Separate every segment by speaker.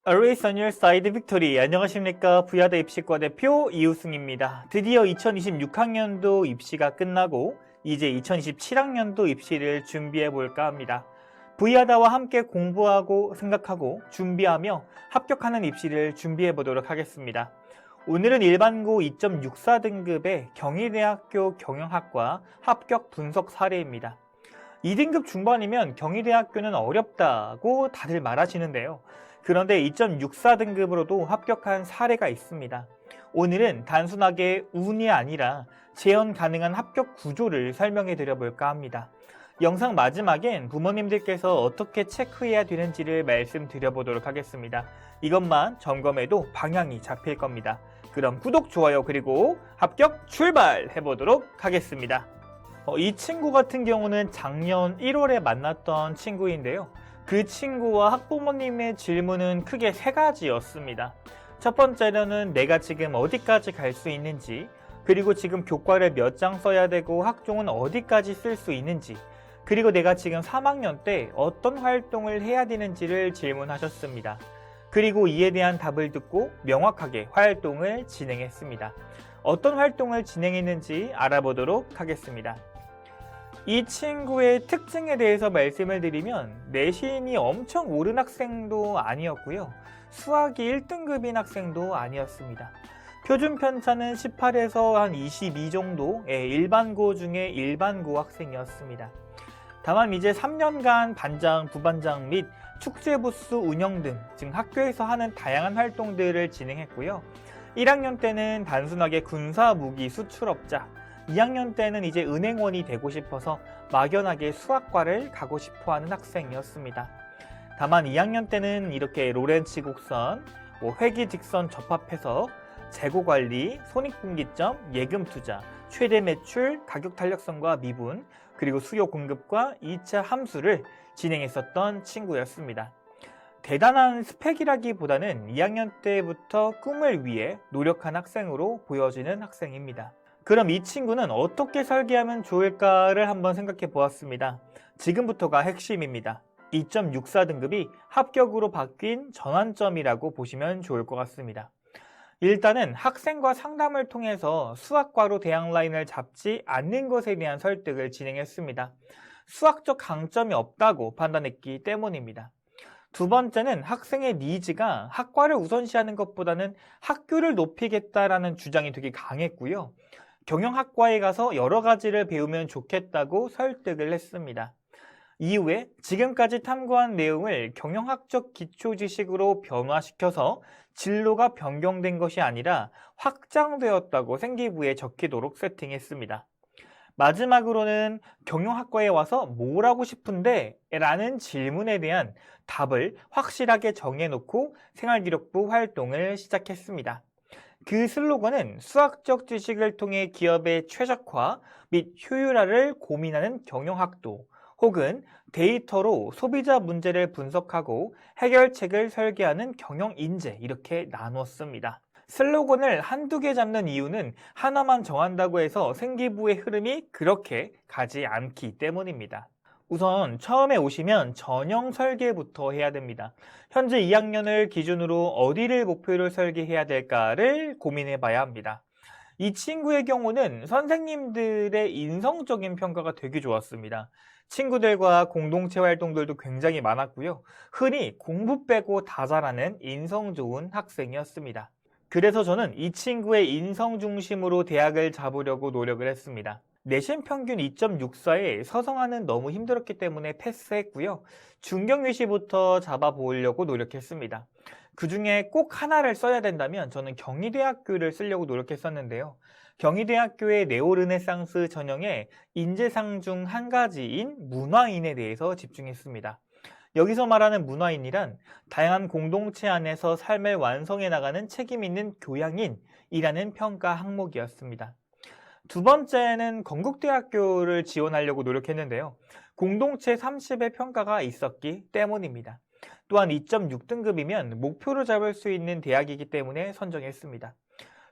Speaker 1: Always on your side victory. 안녕하십니까. 부야대 입시과 대표 이우승입니다. 드디어 2026학년도 입시가 끝나고 이제 2027학년도 입시를 준비해 볼까 합니다. 부야다와 함께 공부하고 생각하고 준비하며 합격하는 입시를 준비해 보도록 하겠습니다. 오늘은 일반고 2.64 등급의 경희대학교 경영학과 합격 분석 사례입니다. 2등급 중반이면 경희대학교는 어렵다고 다들 말하시는데요. 그런데 2.64 등급으로도 합격한 사례가 있습니다. 오늘은 단순하게 운이 아니라 재현 가능한 합격 구조를 설명해 드려 볼까 합니다. 영상 마지막엔 부모님들께서 어떻게 체크해야 되는지를 말씀드려 보도록 하겠습니다. 이것만 점검해도 방향이 잡힐 겁니다. 그럼 구독, 좋아요, 그리고 합격 출발해 보도록 하겠습니다. 이 친구 같은 경우는 작년 1월에 만났던 친구인데요. 그 친구와 학부모님의 질문은 크게 세 가지였습니다. 첫 번째로는 내가 지금 어디까지 갈 수 있는지, 그리고 지금 교과를 몇 장 써야 되고 학종은 어디까지 쓸 수 있는지, 그리고 내가 지금 3학년 때 어떤 활동을 해야 되는지를 질문하셨습니다. 그리고 이에 대한 답을 듣고 명확하게 활동을 진행했습니다. 어떤 활동을 진행했는지 알아보도록 하겠습니다. 이 친구의 특징에 대해서 말씀을 드리면 내신이 엄청 오른 학생도 아니었고요. 수학이 1등급인 학생도 아니었습니다. 표준 편차는 18에서 한 22 정도의 일반고 중에 일반고 학생이었습니다. 다만 이제 3년간 반장, 부반장 및 축제부스 운영 등 학교에서 하는 다양한 활동들을 진행했고요. 1학년 때는 단순하게 군사 무기 수출업자, 2학년 때는 이제 은행원이 되고 싶어서 막연하게 수학과를 가고 싶어하는 학생이었습니다. 다만 2학년 때는 이렇게 로렌츠 곡선, 회기 직선 접합해석, 재고관리, 손익분기점, 예금투자, 최대 매출, 가격 탄력성과 미분, 그리고 수요 공급과 2차 함수를 진행했었던 친구였습니다. 대단한 스펙이라기보다는 2학년 때부터 꿈을 위해 노력한 학생으로 보여지는 학생입니다. 그럼 이 친구는 어떻게 설계하면 좋을까를 한번 생각해 보았습니다. 지금부터가 핵심입니다. 2.64 등급이 합격으로 바뀐 전환점이라고 보시면 좋을 것 같습니다. 일단은 학생과 상담을 통해서 수학과로 대학 라인을 잡지 않는 것에 대한 설득을 진행했습니다. 수학적 강점이 없다고 판단했기 때문입니다. 두 번째는 학생의 니즈가 학과를 우선시하는 것보다는 학교를 높이겠다라는 주장이 되게 강했고요. 경영학과에 가서 여러 가지를 배우면 좋겠다고 설득을 했습니다. 이후에 지금까지 탐구한 내용을 경영학적 기초 지식으로 변화시켜서 진로가 변경된 것이 아니라 확장되었다고 생기부에 적히도록 세팅했습니다. 마지막으로는 경영학과에 와서 뭘 하고 싶은데? 라는 질문에 대한 답을 확실하게 정해놓고 생활기록부 활동을 시작했습니다. 그 슬로건은 수학적 지식을 통해 기업의 최적화 및 효율화를 고민하는 경영학도, 혹은 데이터로 소비자 문제를 분석하고 해결책을 설계하는 경영인재, 이렇게 나누었습니다. 슬로건을 한두 개 잡는 이유는 하나만 정한다고 해서 생기부의 흐름이 그렇게 가지 않기 때문입니다. 우선 처음에 오시면 전형 설계부터 해야 됩니다. 현재 2학년을 기준으로 어디를 목표로 설계해야 될까를 고민해 봐야 합니다. 이 친구의 경우는 선생님들의 인성적인 평가가 되게 좋았습니다. 친구들과 공동체 활동들도 굉장히 많았고요. 흔히 공부 빼고 다 잘하는 인성 좋은 학생이었습니다. 그래서 저는 이 친구의 인성 중심으로 대학을 잡으려고 노력을 했습니다. 내신 평균 2.64에 서성하는 너무 힘들었기 때문에 패스했고요. 중경외시부터 잡아보려고 노력했습니다. 그 중에 꼭 하나를 써야 된다면 저는 경희대학교를 쓰려고 노력했었는데요. 경희대학교의 네오르네상스 전형의 인재상 중 한 가지인 문화인에 대해서 집중했습니다. 여기서 말하는 문화인이란 다양한 공동체 안에서 삶을 완성해 나가는 책임 있는 교양인이라는 평가 항목이었습니다. 두 번째는 건국대학교를 지원하려고 노력했는데요. 공동체 30의 평가가 있었기 때문입니다. 또한 2.6등급이면 목표로 잡을 수 있는 대학이기 때문에 선정했습니다.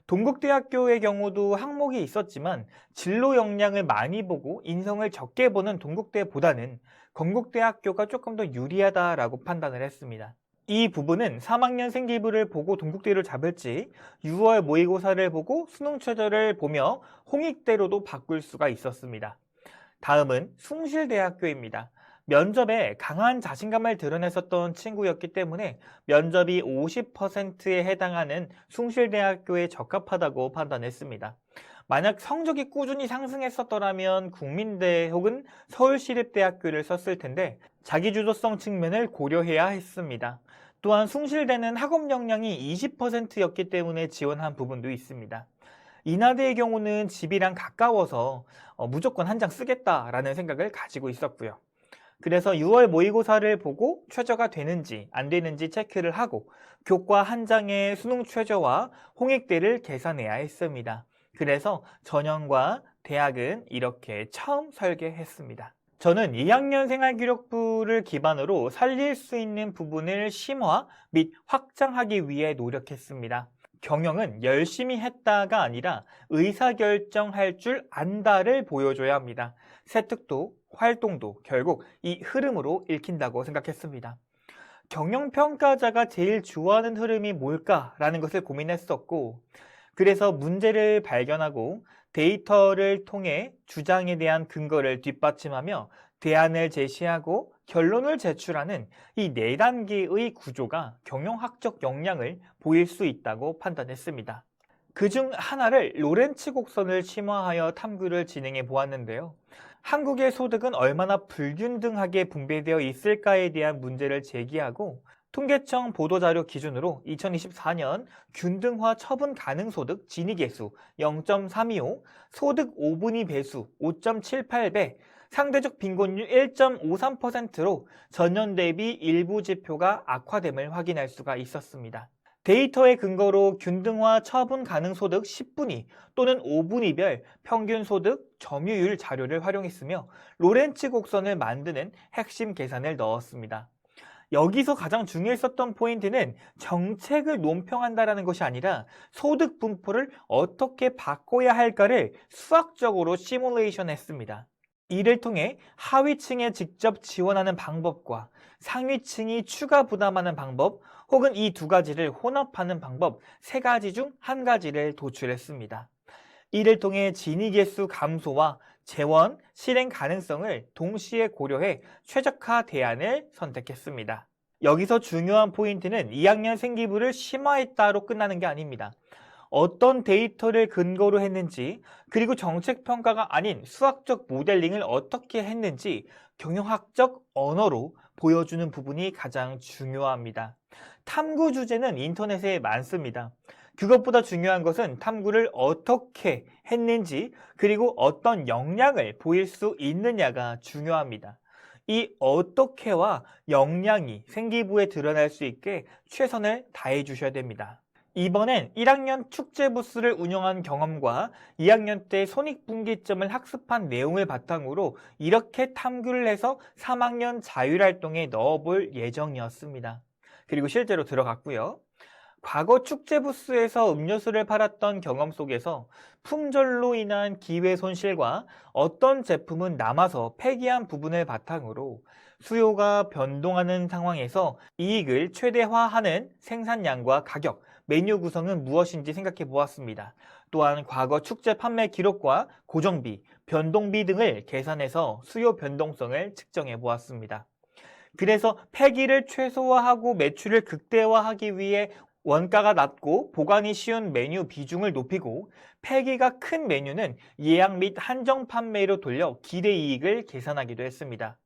Speaker 1: 동국대학교의 경우도 항목이 있었지만 진로 역량을 많이 보고 인성을 적게 보는 동국대보다는 건국대학교가 조금 더 유리하다라고 판단을 했습니다. 이 부분은 3학년 생기부를 보고 동국대를 잡을지 6월 모의고사를 보고 수능 최저를 보며 홍익대로도 바꿀 수가 있었습니다. 다음은 숭실대학교입니다. 면접에 강한 자신감을 드러냈었던 친구였기 때문에 면접이 50%에 해당하는 숭실대학교에 적합하다고 판단했습니다. 만약 성적이 꾸준히 상승했었더라면 국민대 혹은 서울시립대학교를 썼을 텐데 자기주도성 측면을 고려해야 했습니다. 또한 숭실대는 학업 역량이 20%였기 때문에 지원한 부분도 있습니다. 인하대의 경우는 집이랑 가까워서 무조건 한 장 쓰겠다라는 생각을 가지고 있었고요. 그래서 6월 모의고사를 보고 최저가 되는지 안 되는지 체크를 하고 교과 한 장의 수능 최저와 홍익대를 계산해야 했습니다. 그래서 전형과 대학은 이렇게 처음 설계했습니다. 저는 2학년 생활기록부를 기반으로 살릴 수 있는 부분을 심화 및 확장하기 위해 노력했습니다. 경영은 열심히 했다가 아니라 의사결정할 줄 안다를 보여줘야 합니다. 세특도, 활동도 결국 이 흐름으로 읽힌다고 생각했습니다. 경영평가자가 제일 좋아하는 흐름이 뭘까라는 것을 고민했었고, 그래서 문제를 발견하고 데이터를 통해 주장에 대한 근거를 뒷받침하며 대안을 제시하고 결론을 제출하는 이 4단계의 구조가 경영학적 역량을 보일 수 있다고 판단했습니다. 그중 하나를 로렌츠 곡선을 심화하여 탐구를 진행해 보았는데요. 한국의 소득은 얼마나 불균등하게 분배되어 있을까에 대한 문제를 제기하고 통계청 보도자료 기준으로 2024년 균등화 처분 가능 소득 지니계수 0.325, 소득 5분위 배수 5.78배, 상대적 빈곤율 1.53%로 전년 대비 일부 지표가 악화됨을 확인할 수가 있었습니다. 데이터의 근거로 균등화 처분 가능 소득 10분위 또는 5분위별 평균 소득 점유율 자료를 활용했으며 로렌츠 곡선을 만드는 핵심 계산을 넣었습니다. 여기서 가장 중요했었던 포인트는 정책을 논평한다는 것이 아니라 소득 분포를 어떻게 바꿔야 할까를 수학적으로 시뮬레이션 했습니다. 이를 통해 하위층에 직접 지원하는 방법과 상위층이 추가 부담하는 방법 혹은 이 두 가지를 혼합하는 방법 3가지 중 1가지를 도출했습니다. 이를 통해 진위계수 감소와 재원, 실행 가능성을 동시에 고려해 최적화 대안을 선택했습니다. 여기서 중요한 포인트는 2학년 생기부를 심화했다로 끝나는 게 아닙니다. 어떤 데이터를 근거로 했는지, 그리고 정책평가가 아닌 수학적 모델링을 어떻게 했는지 경영학적 언어로 보여주는 부분이 가장 중요합니다. 탐구 주제는 인터넷에 많습니다. 그것보다 중요한 것은 탐구를 어떻게 했는지 그리고 어떤 역량을 보일 수 있느냐가 중요합니다. 이 어떻게와 역량이 생기부에 드러날 수 있게 최선을 다해 주셔야 됩니다. 이번엔 1학년 축제 부스를 운영한 경험과 2학년 때 손익분기점을 학습한 내용을 바탕으로 이렇게 탐구를 해서 3학년 자율활동에 넣어볼 예정이었습니다. 그리고 실제로 들어갔고요. 과거 축제 부스에서 음료수를 팔았던 경험 속에서 품절로 인한 기회 손실과 어떤 제품은 남아서 폐기한 부분을 바탕으로 수요가 변동하는 상황에서 이익을 최대화하는 생산량과 가격, 메뉴 구성은 무엇인지 생각해 보았습니다. 또한 과거 축제 판매 기록과 고정비, 변동비 등을 계산해서 수요 변동성을 측정해 보았습니다. 그래서 폐기를 최소화하고 매출을 극대화하기 위해 원가가 낮고 보관이 쉬운 메뉴 비중을 높이고 폐기가 큰 메뉴는 예약 및 한정 판매로 돌려 기대 이익을 계산하기도 했습니다.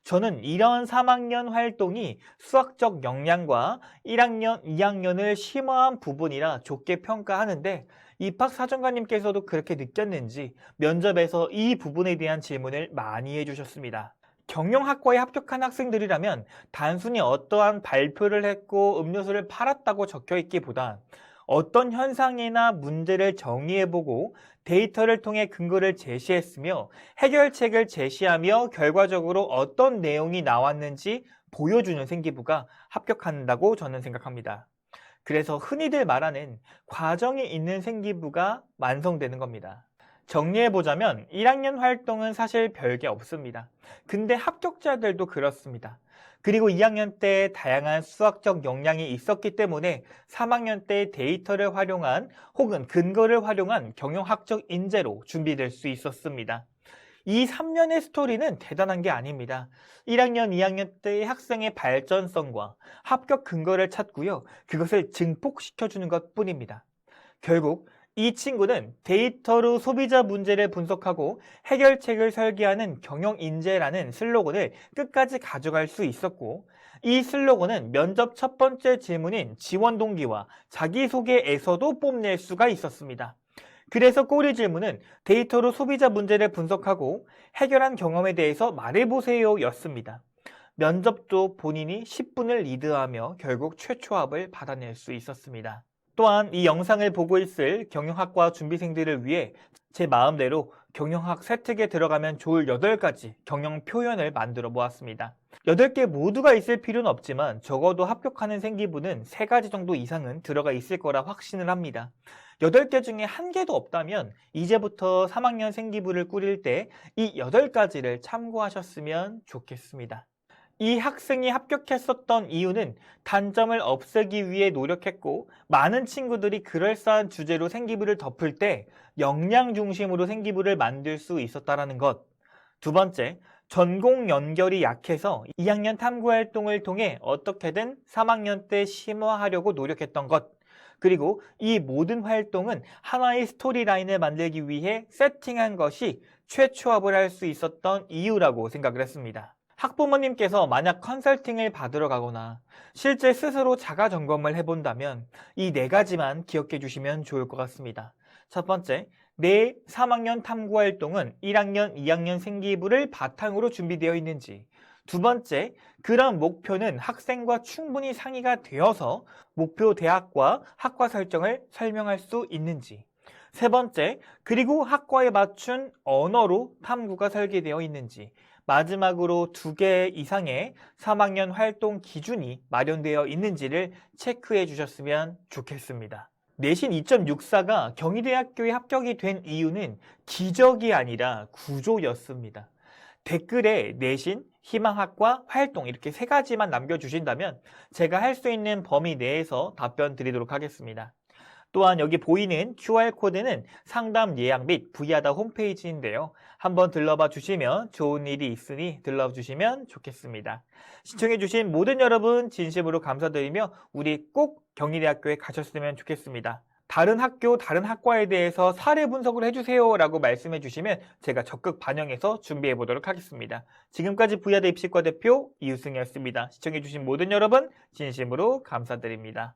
Speaker 1: 저는 이러한 3학년 활동이 수학적 역량과 1학년, 2학년을 심화한 부분이라 좋게 평가하는데 입학사정관님께서도 그렇게 느꼈는지 면접에서 이 부분에 대한 질문을 많이 해주셨습니다. 경영학과에 합격한 학생들이라면 단순히 어떠한 발표를 했고 음료수를 팔았다고 적혀 있기보다 어떤 현상이나 문제를 정의해보고 데이터를 통해 근거를 제시했으며 해결책을 제시하며 결과적으로 어떤 내용이 나왔는지 보여주는 생기부가 합격한다고 저는 생각합니다. 그래서 흔히들 말하는 과정이 있는 생기부가 완성되는 겁니다. 정리해보자면 1학년 활동은 사실 별게 없습니다. 근데 합격자들도 그렇습니다. 그리고 2학년 때 다양한 수학적 역량이 있었기 때문에 3학년 때 데이터를 활용한 혹은 근거를 활용한 경영학적 인재로 준비될 수 있었습니다. 이 3년의 스토리는 대단한 게 아닙니다. 1학년, 2학년 때의 학생의 발전성과 합격 근거를 찾고요. 그것을 증폭시켜주는 것 뿐입니다. 결국 이 친구는 데이터로 소비자 문제를 분석하고 해결책을 설계하는 경영인재라는 슬로건을 끝까지 가져갈 수 있었고, 이 슬로건은 면접 첫 번째 질문인 지원 동기와 자기소개에서도 뽐낼 수가 있었습니다. 그래서 꼬리 질문은 데이터로 소비자 문제를 분석하고 해결한 경험에 대해서 말해보세요 였습니다. 면접도 본인이 10분을 리드하며 결국 최초 합을 받아낼 수 있었습니다. 또한 이 영상을 보고 있을 경영학과 준비생들을 위해 제 마음대로 경영학 세특에 들어가면 좋을 8가지 경영 표현을 만들어 보았습니다. 8개 모두가 있을 필요는 없지만 적어도 합격하는 생기부는 3가지 정도 이상은 들어가 있을 거라 확신을 합니다. 8개 중에 1개도 없다면 이제부터 3학년 생기부를 꾸릴 때 이 8가지를 참고하셨으면 좋겠습니다. 이 학생이 합격했었던 이유는 단점을 없애기 위해 노력했고, 많은 친구들이 그럴싸한 주제로 생기부를 덮을 때 역량 중심으로 생기부를 만들 수 있었다는 것. 두 번째, 전공 연결이 약해서 2학년 탐구활동을 통해 어떻게든 3학년 때 심화하려고 노력했던 것. 그리고 이 모든 활동은 하나의 스토리라인을 만들기 위해 세팅한 것이 최초합을 할 수 있었던 이유라고 생각을 했습니다. 학부모님께서 만약 컨설팅을 받으러 가거나 실제 스스로 자가 점검을 해본다면 이 4가지만 기억해 주시면 좋을 것 같습니다. 첫 번째, 내 3학년 탐구활동은 1학년, 2학년 생기부를 바탕으로 준비되어 있는지. 두 번째, 그런 목표는 학생과 충분히 상의가 되어서 목표 대학과 학과 설정을 설명할 수 있는지. 세 번째, 그리고 학과에 맞춘 언어로 탐구가 설계되어 있는지. 마지막으로 2개 이상의 3학년 활동 기준이 마련되어 있는지를 체크해 주셨으면 좋겠습니다. 내신 2.64가 경희대학교에 합격이 된 이유는 기적이 아니라 구조였습니다. 댓글에 내신, 희망학과, 활동 이렇게 3가지만 남겨주신다면 제가 할 수 있는 범위 내에서 답변 드리도록 하겠습니다. 또한 여기 보이는 QR코드는 상담 예약 및 V하다 홈페이지인데요. 한번 들러봐 주시면 좋은 일이 있으니 들러봐 주시면 좋겠습니다. 시청해주신 모든 여러분 진심으로 감사드리며 우리 꼭 경희대학교에 가셨으면 좋겠습니다. 다른 학교, 다른 학과에 대해서 사례 분석을 해주세요 라고 말씀해 주시면 제가 적극 반영해서 준비해 보도록 하겠습니다. 지금까지 V하다 입시과 대표 이우승이었습니다. 시청해주신 모든 여러분 진심으로 감사드립니다.